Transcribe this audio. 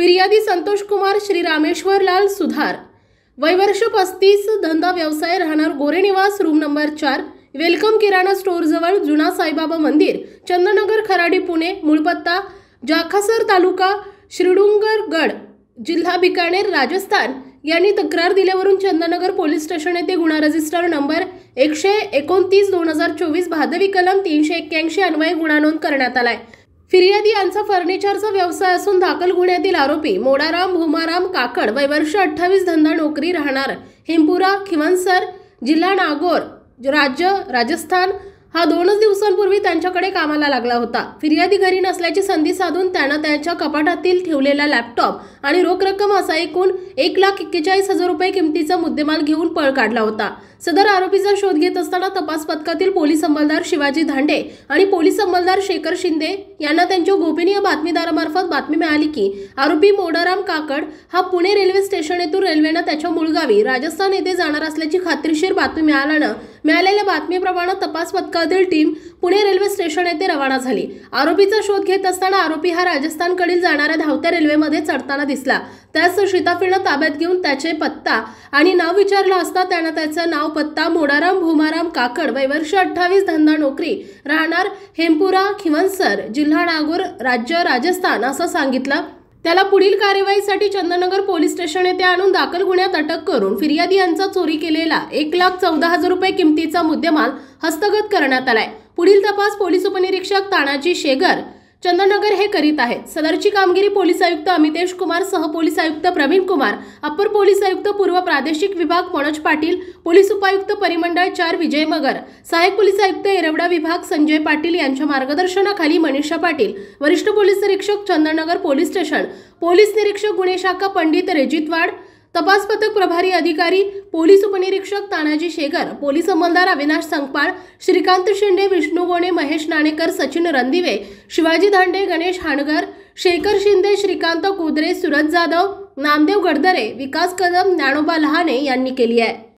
फिर्यादी संतोष कुमार श्री रामेश्वरलाल सुधार, वय वर्ष 35, धंदा व्यवसाय, राहणार गोरे निवास, रूम नंबर 4, वेलकम किराणा स्टोर जवळ, जुना साईबाबा मंदिर, चंदननगर, खराडी, पुणे। मूळ पत्ता जाखासर, तालुका श्रीडुंगरगड, जिल्हा बिकानेर, राजस्थान यांनी तक्रार दिल्यावरून चंदननगर पोलीस स्टेशन येथे गुन्हा रजिस्टर नंबर 129/2024 भादवी कलम 381 अन्वये गुन्हा नोंद करण्यात आलाय। फिर्यादी यांचा फर्निचरचा व्यवसाय असून दाखल गुन्ह्यातील आरोपी मोडाराम भूमाराम काकड, वय वर्ष 28, धंदा नोकरी, राहणार हेमपुरा, खिवणसर, जिल्हा नागौर, राज्य राजस्थान हा 2 दिवसांपूर्वी त्यांच्याकडे कामाला लागला होता। फिर्यादी घरी नसल्याची संधी साधून त्यानं त्याच्या कपाटातील ठेवलेला लॅपटॉप आणि रोख रक्कम असा एकूण 1,41,000 रुपये किमतीचा मुद्देमाल घेऊन पळ काढला होता। सदर आरोपीचा शोध घेत असताना तपास पथकातील पोलीस अंमलदार शिवाजी धांडे आणि पोलीस अंमलदार शेखर शिंदे यांना त्यांच्या गोपनीय बातमीदारामार्फत बातमी मिळाली की आरोपी मोडाराम काकड हा पुणे रेल्वे स्टेशन येथून रेल्वेने त्याच्या मूळगावी राजस्थान येथे जाणार असल्याची खात्रीशीर बातमी मिळाल्यानं मिळालेल्या बातमीप्रमाणे तपास पथकातील टीम पुणे रेल्वे स्टेशन येथे रवाना झाली। आरोपीचा शोध घेत असताना आरोपी हा राजस्थानकडील जाणाऱ्या धावत्या रेल्वेमध्ये चढताना दिसला। त्यास शिताफीनं ताब्यात घेऊन त्याचे पत्ता आणि नाव विचारलं असता त्यानं त्याचं नाव पत्ता मोडाराम भूमाराम काकड, वय वर्ष 28, धंदा नोकरी, राहणार हेमपुरा, खिवणसर, जिल्हा नागौर, राज्य राजस्थान असं सांगितलं। त्याला पुढील कार्यवाहीसाठी चंदननगर पोलीस स्टेशन येथे आणून दाखल गुन्ह्यात अटक करून फिर्यादी यांचा चोरी केलेला 1,14,000 रुपये किमतीचा मुद्देमाल हस्तगत करण्यात आलाय। पुढील तपास पोलीस उपनिरीक्षक तानाजी शेगर, चंदननगर हे करीत आहेत। सदरची कामगिरी पोलीस आयुक्त अमितेश कुमार, सहपोलीस आयुक्त प्रवीण कुमार, अप्पर पोलीस आयुक्त पूर्व प्रादेशिक विभाग मनोज पाटील, पोलीस उपायुक्त परिमंडळ 4 विजय मगर, सहाय्यक पोलीस आयुक्त येरवडा विभाग संजय पाटील यांच्या मार्गदर्शनाखाली मनीषा पाटील, वरिष्ठ पोलीस निरीक्षक चंदननगर पोलीस स्टेशन, पोलीस निरीक्षक गुन्हे शाखा पंडित रेजितवाड, तपास पथक प्रभारी अधिकारी पोलीस उपनिरीक्षक तानाजी शेगर, पोलीस अंमलदार अविनाश संकपाळ, श्रीकांत शिंदे, विष्णू गोणे, महेश नाणेकर, सचिन रणदिवे, शिवाजी धांडे, गणेश हाणगर, शेखर शिंदे, श्रीकांत कुद्रे, सूरज जाधव, नामदेव गडदरे, विकास कदम, ज्ञानोबा लहाने यांनी केली आहे।